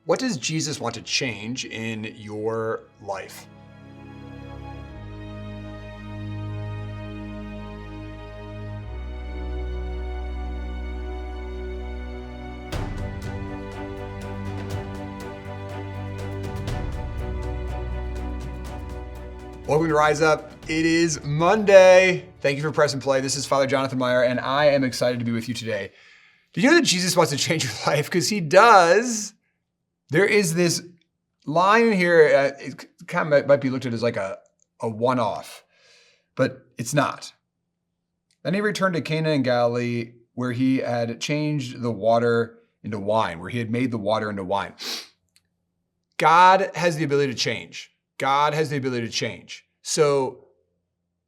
What does Jesus want to change in your life? Welcome to Rise Up. It is Monday. Thank you for pressing play. This is Father Jonathan Meyer, and I am excited to be with you today. Did you know that Jesus wants to change your life? Because he does. There is this line in here, it kind of might be looked at as like a one-off, but it's not. Then he returned to Cana in Galilee, where he had changed the water into wine, where he had made the water into wine. God has the ability to change. God has the ability to change. So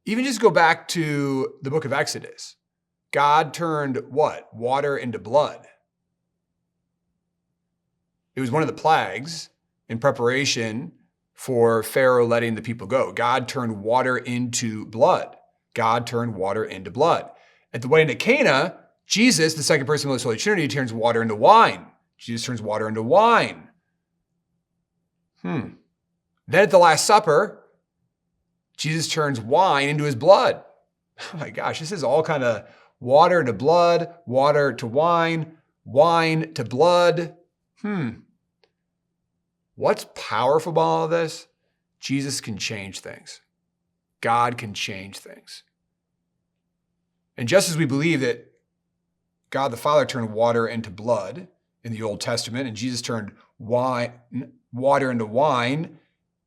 even just go back to the book of Exodus. God turned what? Water into blood. It was one of the plagues in preparation for Pharaoh letting the people go. God turned water into blood. God turned water into blood. At the wedding at Cana, Jesus, the second person of the Holy Trinity, turns water into wine. Jesus turns water into wine. Then at the Last Supper, Jesus turns wine into his blood. Oh my gosh, this is all kind of water to blood, water to wine, wine to blood. What's powerful about all of this? Jesus can change things. God can change things. And just as we believe that God the Father turned water into blood in the Old Testament, and Jesus turned water into wine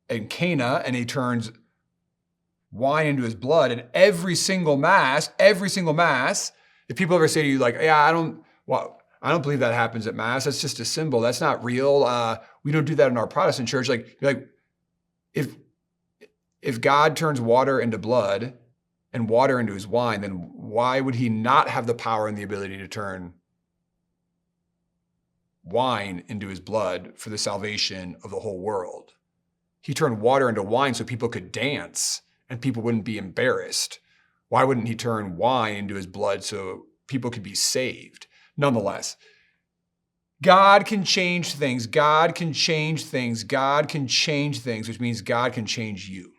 in Cana, and he turns wine into his blood, and every single mass, if people ever say to you like, yeah, I don't believe that happens at Mass. That's just a symbol. That's not real. We don't do that in our Protestant church. If God turns water into blood and water into his wine, then why would he not have the power and the ability to turn wine into his blood for the salvation of the whole world? He turned water into wine so people could dance and people wouldn't be embarrassed. Why wouldn't he turn wine into his blood so people could be saved? Nonetheless, God can change things. God can change things. God can change things, which means God can change you.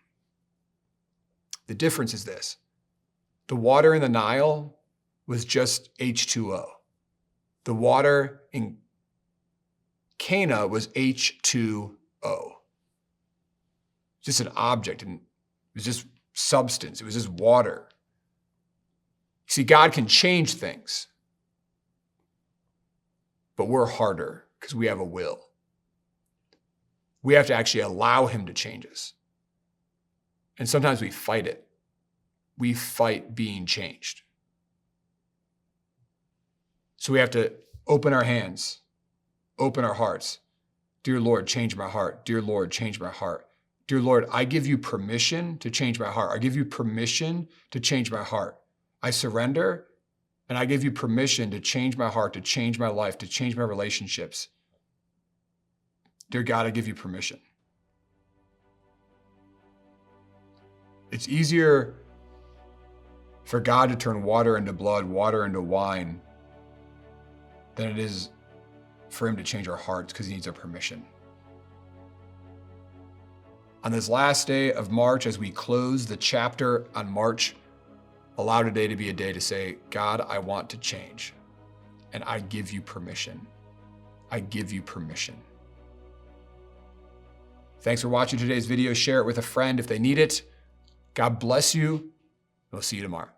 The difference is this. The water in the Nile was just H2O. The water in Cana was H2O. Just an object, and it was just substance. It was just water. See, God can change things, but we're harder because we have a will. We have to actually allow him to change us. And sometimes we fight it. We fight being changed. So we have to open our hands, open our hearts. Dear Lord, change my heart. Dear Lord, change my heart. Dear Lord, I give you permission to change my heart. I give you permission to change my heart. I surrender, and I give you permission to change my heart, to change my life, to change my relationships. Dear God, I give you permission. It's easier for God to turn water into blood, water into wine, than it is for him to change our hearts because he needs our permission. On this last day of March, as we close the chapter on March, allow today to be a day to say, God, I want to change, and I give you permission. I give you permission. Thanks for watching today's video. Share it with a friend if they need it. God bless you. We'll see you tomorrow.